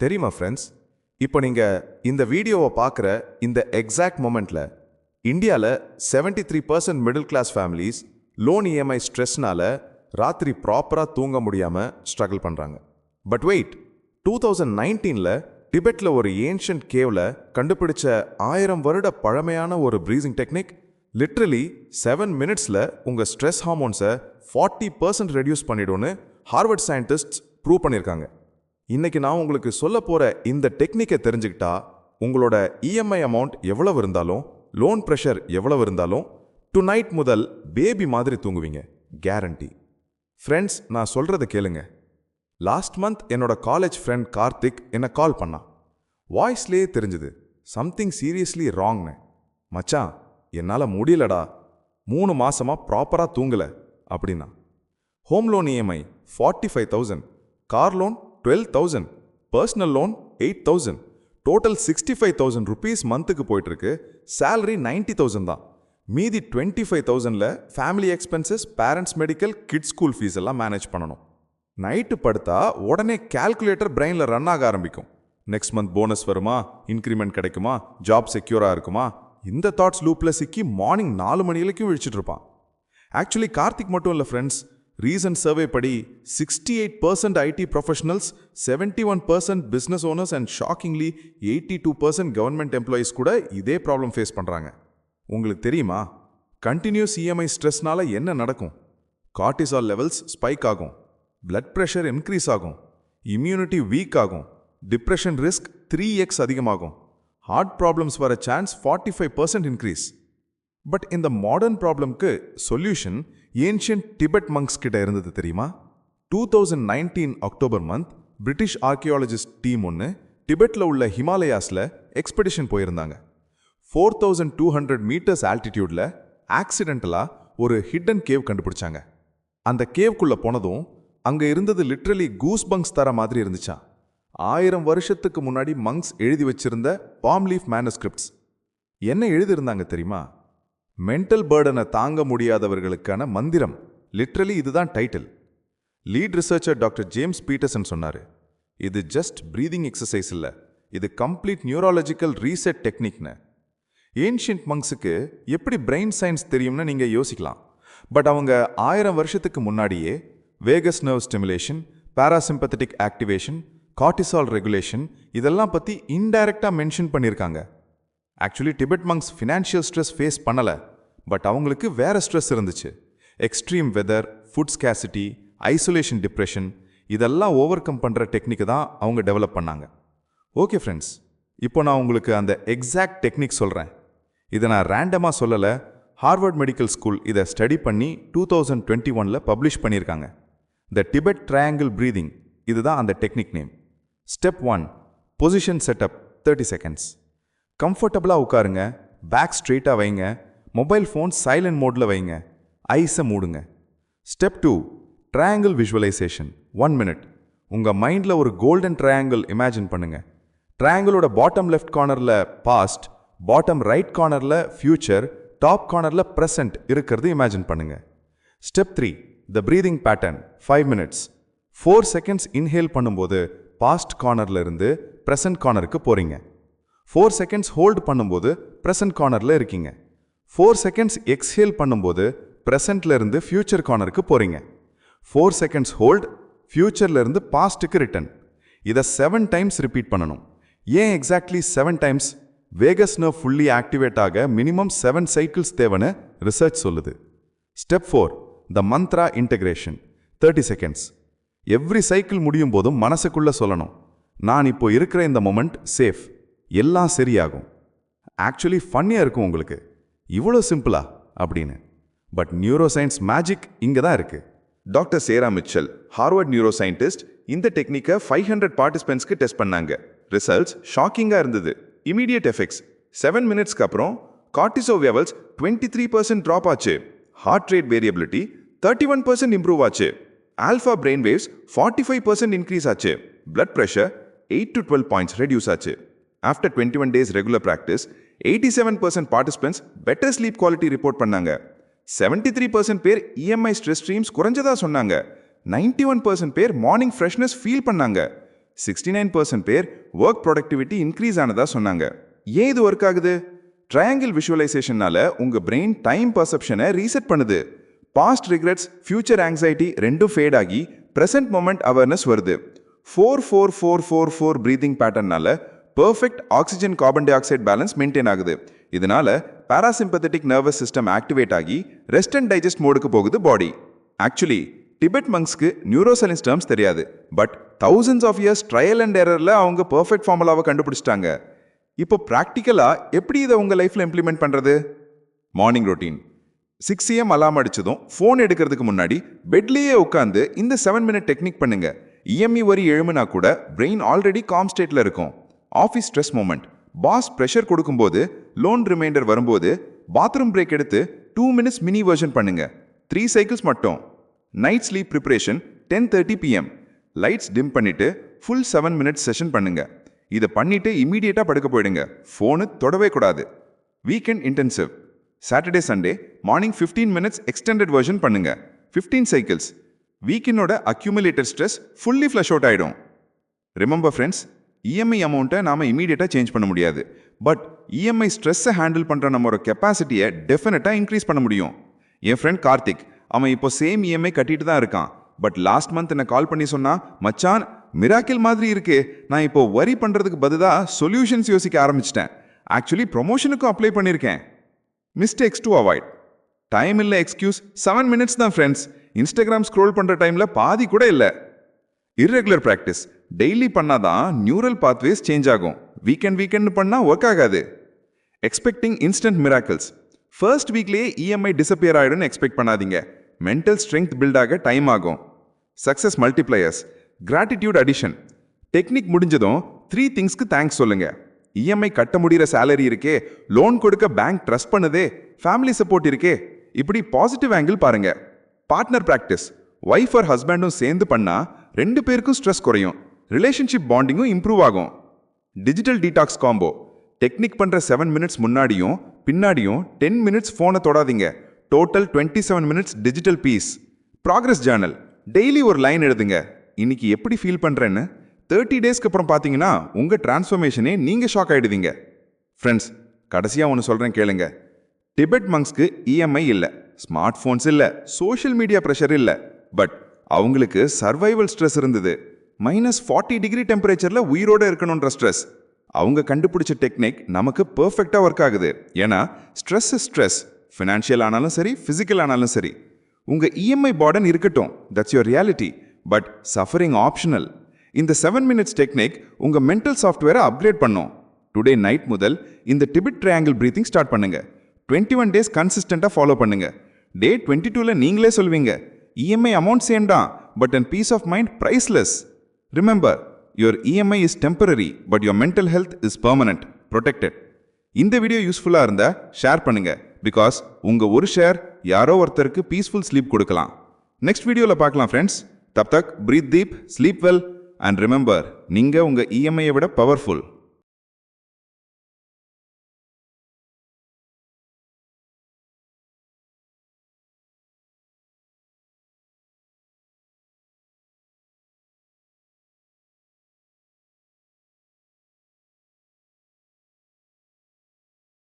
தெரியுமா ஃப்ரெண்ட்ஸ், இப்போ நீங்கள் இந்த வீடியோவை பார்க்குற இந்த எக்ஸாக்ட் மொமெண்ட்டில் இந்தியாவில் 73% middle class families loan EMI ஸ்ட்ரெஸ்னால ராத்திரி ப்ராப்பராக தூங்க முடியாமல் ஸ்ட்ரகிள் பண்ணுறாங்க. பட் வெயிட், 2019 டிபெட்டில் ஒரு ஏன்ஷியன்ட் கேவில் கண்டுபிடிச்ச 1000 வருட பழமையான ஒரு ப்ரீசிங் டெக்னிக் லிட்ரலி 7 மினிட்ஸில் உங்கள் ஸ்ட்ரெஸ் ஹார்மோன்ஸை 40% ரெடியூஸ் பண்ணிடும்னு ஹார்வர்ட் சயின்டிஸ்ட்ஸ் ப்ரூவ் பண்ணியிருக்காங்க. இன்னைக்கு நான் உங்களுக்கு சொல்ல போகிற இந்த டெக்னிக்கை தெரிஞ்சுக்கிட்டா உங்களோட இஎம்ஐ அமௌண்ட் எவ்வளவு இருந்தாலும், லோன் ப்ரெஷர் எவ்வளவு இருந்தாலும் டுநைட் முதல் பேபி மாதிரி தூங்குவீங்க, கேரண்டி. ஃப்ரெண்ட்ஸ், நான் சொல்கிறத கேளுங்க. லாஸ்ட் மந்த் என்னோட காலேஜ் ஃப்ரெண்ட் கார்த்திக் என்னை கால் பண்ணான். வாய்ஸ்லேயே தெரிஞ்சுது சம்திங் சீரியஸ்லி ராங்னு. மச்சான், என்னால் முடியலடா, 3 மாசமாக ப்ராப்பராக தூங்கலை அப்படின்னா. Home loan EMI 45,000, car loan 12,000, personal loan 8,000, total 65,000 rupees மந்த்துக்கு போயிட்டுருக்கு. சேலரி 90,000 தான். மீதி 25,000ல் family expenses, parents medical, kids school fees எல்லாம் மேனேஜ் பண்ணணும். நைட்டு படுத்தா உடனே கால்குலேட்டர் பிரெயினில் ரன் ஆக ஆரம்பிக்கும். நெக்ஸ்ட் மந்த் போனஸ் வருமா, இன்க்ரிமெண்ட் கிடைக்குமா, ஜாப் செக்யூராக இருக்குமா, இந்த தாட்ஸ் லூப்பில் சிக்கி மார்னிங் 4 மணி வரைக்கும் விழிச்சிட்டு இருப்பான். ஆக்சுவலி கார்த்திக் மட்டும் இல்லை ஃப்ரெண்ட்ஸ், ரீசன்ட் சர்வே படி 68% ID professionals, 71% business owners and shockingly 82% government employees கூட இதே ப்ராப்ளம் ஃபேஸ் பண்ணுறாங்க. உங்களுக்கு தெரியுமா, கண்டினியூஸ் இஎம்ஐ ஸ்ட்ரெஸ்னால என்ன நடக்கும்? கார்டிசால் லெவல்ஸ் ஸ்பைக் ஆகும், பிளட் ப்ரெஷர் இன்க்ரீஸ் ஆகும், இம்யூனிட்டி வீக் ஆகும், டிப்ரெஷன் ரிஸ்க் 3x அதிகமாகும், ஹார்ட் ப்ராப்ளம்ஸ் வர சான்ஸ் 45% இன்க்ரீஸ். பட் இந்த மாடர்ன் ப்ராப்ளம்க்கு சொல்யூஷன் ஏன்ஷியன்ட் டிபெட் மங்க்ஸ் கிட்ட இருந்தது தெரியுமா? 2019 October month British archaeologist team ஒன்று டிபெட்டில் உள்ள ஹிமாலயாஸில் எக்ஸ்பெடிஷன் போயிருந்தாங்க. 4,200 மீட்டர்ஸ் ஆல்டிடியூடில் ஆக்சிடென்டலாக ஒரு ஹிடன் கேவ் கண்டுபிடிச்சாங்க. அந்த கேவ்க்குள்ளே போனதும் அங்கே இருந்தது லிட்ரலி கூஸ் பங்க்ஸ் தர மாதிரி இருந்துச்சா. 1000 வருஷத்துக்கு முன்னாடி மங்க்ஸ் எழுதி வச்சிருந்த பாம் லீஃப் மேனுஸ்கிரிப்ட்ஸ். என்ன எழுதியிருந்தாங்க தெரியுமா? மென்டல் பேர்டனை தாங்க முடியாதவர்களுக்கான மந்திரம். லிட்ரலி இதுதான் title. Lead researcher doctor James Peterson சொன்னார், இது ஜஸ்ட் ப்ரீதிங் எக்ஸசைஸ் இல்லை, இது கம்ப்ளீட் நியூராலஜிக்கல் ரீசெட் டெக்னிக்னு. ஏன்ஷியன்ட் மங்க்ஸுக்கு எப்படி பிரெயின் சயின்ஸ் தெரியும்னு நீங்கள் யோசிக்கலாம். பட் அவங்க 1000 வருஷத்துக்கு முன்னாடியே vagus nerve stimulation, parasympathetic activation, cortisol regulation இதெல்லாம் பற்றி இன்டைரக்டாக மென்ஷன் பண்ணியிருக்காங்க. Actually Tibet monks financial stress face பண்ணலை, பட் அவங்களுக்கு வேற ஸ்ட்ரெஸ் இருந்துச்சு. Extreme weather, food scarcity, isolation, depression இதெல்லாம் ஓவர் கம் பண்ணுற டெக்னிக்கு தான் அவங்க டெவலப் பண்ணாங்க. ஓகே ஃப்ரெண்ட்ஸ், இப்போ நான் உங்களுக்கு அந்த எக்ஸாக்ட் டெக்னிக் சொல்கிறேன். இதை நான் ரேண்டமாக சொல்லலை. ஹார்வர்ட் மெடிக்கல் ஸ்கூல் இதை ஸ்டடி பண்ணி 2021 பப்ளிஷ் பண்ணியிருக்காங்க. த டிபெட் ட்ரையாங்கிள் ப்ரீதிங், இதுதான் அந்த technique name. Step 1, position setup 30 seconds. கம்ஃபர்டபுளாக உட்காருங்க, பேக் ஸ்ட்ரெயிட்டாக வைங்க, மொபைல் ஃபோன் சைலண்ட் மோடில் வைங்க, ஐஸை மூடுங்க. Step 2, triangle visualization 1 minute. உங்கள் மைண்டில் ஒரு கோல்டன் ட்ரையாங்கிள் இமேஜின் பண்ணுங்க. ட்ரையாங்கிளோட பாட்டம் லெஃப்ட் கார்னரில் பாஸ்ட், பாட்டம் ரைட் கார்னரில் ஃபியூச்சர், டாப் கார்னரில் ப்ரெசன்ட் இருக்கிறது இமேஜின் பண்ணுங்க. Step 3, the breathing pattern 5 minutes. 4 seconds inhale பண்ணும்போது பாஸ்ட் கார்னரில் இருந்து ப்ரெசன்ட் கார்னருக்கு போகிறீங்க. 4 செகண்ட்ஸ் ஹோல்டு பண்ணும்போது ப்ரெசன்ட் கார்னரில் இருக்கீங்க. 4 செகண்ட்ஸ் எக்ஸ்ஹேல் பண்ணும்போது ப்ரெசன்ட்ல இருந்து ஃபியூச்சர் கார்னருக்கு போகிறீங்க. 4 செகண்ட்ஸ் ஹோல்டு, ஃபியூச்சர்ல இருந்து பாஸ்ட்டுக்கு ரிட்டர்ன். இதை 7 டைம்ஸ் ரிப்பீட் பண்ணணும். ஏன் exactly 7 times? Vagus nerve fully activate ஆக மினிமம் 7 சைக்கிள்ஸ் தேவைன்னு ரிசர்ச் சொல்லுது. Step 4, the mantra integration 30 seconds. Every cycle முடியும் போதும் மனசுக்குள்ள சொல்லணும், நான் இப்போ இருக்கிற இந்த மொமெண்ட் சேஃப், எல்லாம் சரியாகும். ஆக்சுவலி ஃபன்னியாக இருக்கும் உங்களுக்கு, இவ்வளோ சிம்பிளா அப்படின்னு. பட் நியூரோ சயின்ஸ் மேஜிக் இங்கே தான் இருக்கு. டாக்டர் சேரா மிச்சல், ஹார்வர்ட் நியூரோ சயின்டிஸ்ட், இந்த டெக்னிக்கை 500 பார்ட்டிசிபென்ட்ஸ்க்கு டெஸ்ட் பண்ணாங்க. ரிசல்ட்ஸ் ஷாக்கிங்காக இருந்தது. Immediate effects. 7 மினிட்ஸ்க்கு அப்புறம் கார்டிசோல் லெவல்ஸ் 23% ட்ராப் ஆச்சு. ஹார்ட் ரேட் வேரியபிலிட்டி 31% இம்ப்ரூவ் ஆச்சு. ஆல்ஃபா பிரெயின் வேவ்ஸ் 45% இன்க்ரீஸ் ஆச்சு. Blood pressure 8 to 12 points reduce ஆச்சு. After 21 days regular practice, 87% participants better sleep quality report பண்ணாங்க. 73% பேர் EMI stress streams குறைஞ்சதா சொன்னாங்க. 91% பேர் மார்னிங் ஃப்ரெஷ்னஸ் ஃபீல் பண்ணாங்க. 69% பேர் ஒர்க் ப்ரொடக்டிவிட்டி இன்க்ரீஸ் ஆனதா சொன்னாங்க. ஏன் இது ஒர்க் ஆகுது? ட்ரையாங்கிள் விஷுவலைசேஷனால உங்க பிரெயின் டைம் பர்செப்ஷனை ரீசெட் பண்ணுது. பாஸ்ட் ரிக்ரெட்ஸ், ஃபியூச்சர் ஆங்ஸைட்டி ரெண்டும் ஃபேட் ஆகி பிரசன்ட் மொமெண்ட் அவேர்னஸ் வருது. 4-4-4-4-4 பிரீதிங் பேட்டர்னால perfect oxygen carbon dioxide balance maintain ஆகுது. இதனால பாராசிம்பத்தட்டிக் நர்வஸ் சிஸ்டம் ஆக்டிவேட் ஆகி ரெஸ்ட் அண்ட் டைஜஸ்ட் மோடுக்கு போகுது பாடி. ஆக்சுவலி டிபெட் மங்ஸ்க்கு நியூரோசைன்ஸ் டேர்ம்ஸ் தெரியாது. But thousands of years trial and எரர்ல அவங்க பெர்ஃபெக்ட் ஃபார்முலாவை கண்டுபிடிச்சிட்டாங்க. இப்போ ப்ராக்டிக்கலா எப்படி இதை உங்க லைஃப்ல இம்ப்ளிமெண்ட் பண்றது? மார்னிங் ரொட்டீன் 6 AM அலாம் அடிச்சதும் ஃபோன் எடுக்கிறதுக்கு முன்னாடி பெட்லேயே உட்காந்து இந்த 7 மினிட் டெக்னிக் பண்ணுங்க. இஎம்இ வரி எழுமுனா கூட பிரெயின் ஆல்ரெடி காம் ஸ்டேட்ல இருக்கும். Office stress moment, boss pressure கொடுக்கும்போது, லோன் ரிமைண்டர் வரும்போது பாத்ரூம் பிரேக் எடுத்து 2 மினிட்ஸ் மினி வெர்ஷன் பண்ணுங்க. 3 சைக்கிள்ஸ் மட்டும். Night sleep preparation 10:30 PM. Lights dim பண்ணிட்டு ஃபுல் 7 மினிட்ஸ் செஷன் பண்ணுங்க. இதை பண்ணிட்டு இமீடியட்டா படுக்க போயிடுங்க. ஃபோனு தொடவே கூடாது. Weekend intensive Saturday Sunday morning 15 minutes extended version பண்ணுங்க. 15 சைக்கிள்ஸ். வீக்கெண்டோட accumulated stress fully flush out ஆயிடும். ரிமெம்பர் ஃப்ரெண்ட்ஸ், இஎம்ஐ அமௌண்ட்டை நாம இமீடியட்டா சேஞ்ச் பண்ண முடியாது. பட் இஎம்ஐ ஸ்ட்ரெஸ்ஸை ஹேண்டில் பண்ற நம்மளோட கெப்பாசிட்டியை டெஃபினட்டா இன்க்ரீஸ் பண்ண முடியும். என் ஃப்ரெண்ட் கார்த்திக், அவன் இப்போ சேம் இஎம்ஐ கட்டிட்டு தான் இருக்கான். பட் லாஸ்ட் மந்த் என்ன கால் பண்ணி சொன்னா, மச்சான் மிராக்கிள் மாதிரி இருக்கு, நான் இப்போ வரி பண்றதுக்கு பதிலா சொல்யூஷன்ஸ் யோசிக்க ஆரம்பிச்சிட்டேன். ஆக்சுவலி ப்ரொமோஷனுக்கும் அப்ளை பண்ணியிருக்கேன். Mistakes to avoid. டைம் இல்லை எக்ஸ்கியூஸ் 7 மினிட்ஸ் தான் ஃப்ரெண்ட்ஸ். இன்ஸ்டாகிராம் ஸ்க்ரோல் பண்ற டைம்ல பாதி கூட இல்லை. இர்ரெகுலர் ப்ராக்டிஸ் டெய்லி பண்ணாதான் நியூரல் பாத்வேஸ் சேஞ்ச் ஆகும். வீக்கெண்ட் பண்ணா ஒர்க் ஆகாது. Expecting instant miracles. ஃபர்ஸ்ட் வீக்லேயே இஎம்ஐ டிசப்பியர் ஆயிடும்னு எக்ஸ்பெக்ட் பண்ணாதீங்க. மென்டல் ஸ்ட்ரென்த் பில்ட் ஆக டைம் ஆகும். Success multipliers, gratitude addition. Technique முடிஞ்சதும் 3 திங்ஸ்க்கு தேங்க்ஸ் சொல்லுங்க. இஎம்ஐ கட்ட முடிகிற சேலரி இருக்கே, லோன் கொடுக்க பேங்க் ட்ரஸ்ட் பண்ணுதே, ஃபேமிலி சப்போர்ட் இருக்கே, இப்படி பாசிட்டிவ் ஆங்கிள் பாருங்க. Partner practice. ஒய்ஃப் ஆர் ஹஸ்பண்டும் சேர்ந்து பண்ணா 2 பேருக்கும் ஸ்ட்ரெஸ் குறையும். ரிலேஷன்ஷிப் பாண்டிங்கும் இம்ப்ரூவ் ஆகும். Digital detox combo. டெக்னிக் பண்ற 7 மினிட்ஸ் முன்னாடியும் பின்னாடியும் 10 மினிட்ஸ் ஃபோனை தொடாதீங்க. Total 27 minutes digital peace. Progress journal. Daily ஒரு லைன் எழுதுங்க. இன்னைக்கு எப்படி ஃபீல் பண்றேன்னு. 30 டேஸ்க்கு அப்புறம் பார்த்தீங்கன்னா உங்க டிரான்ஸ்ஃபர்மேஷனே நீங்க ஷாக் ஆயிடுவீங்க. ஃப்ரெண்ட்ஸ், கடைசியா ஒன்று சொல்றேன் கேளுங்க. டிபெட் மங்ஸ்க்கு இஎம்ஐ இல்லை, ஸ்மார்ட் ஃபோன்ஸ் இல்லை, சோஷியல் மீடியா ப்ரெஷர் இல்லை. பட் அவங்களுக்கு சர்வைவல் ஸ்ட்ரெஸ் இருந்தது. -40 டிகிரி டெம்பரேச்சர்ல உயிரோட இருக்கணுன்ற ஸ்ட்ரெஸ். அவங்க கண்டுபிடிச்ச டெக்னிக் நமக்கு பெர்ஃபெக்டா ஒர்க் ஆகுது. ஏன்னா ஸ்ட்ரெஸ் இஸ் ஸ்ட்ரெஸ். ஃபினான்ஷியல் ஆனாலும் சரி, ஃபிசிக்கல் ஆனாலும் சரி. உங்க இஎம்ஐ பார்டன் இருக்கட்டும், that's your reality. But suffering optional. இந்த 7 மினிட்ஸ் டெக்னிக் உங்க மென்டல் சாஃப்ட்வேரை அப்கிரேட் பண்ணும். டுடே நைட் முதல் இந்த டிபெட் ட்ரையாங்கிள் பிரீத்திங் ஸ்டார்ட் பண்ணுங்க. 21 டேஸ் கன்சிஸ்டண்டா ஃபாலோ பண்ணுங்க. டே 22ல நீங்களே சொல்வீங்க, இஎம்ஐ அமௌண்ட் சேம் தான், but and peace of mind priceless. Remember, your EMI is temporary, but your mental health is permanent, protected. இந்த வீடியோ யூஸ்ஃபுல்லா இருந்தா ஷேர் பண்ணுங்க. பிகாஸ் உங்க ஒரு ஷேர் யாரோ ஒருத்தருக்கு பீஸ்ஃபுல் ஸ்லீப் கொடுக்கலாம். நெக்ஸ்ட் வீடியோல பார்க்கலாம் ஃப்ரெண்ட்ஸ். தப் தக் breathe deep, sleep well, and remember, நீங்க உங்க இஎம்ஐயை விட பவர்ஃபுல்.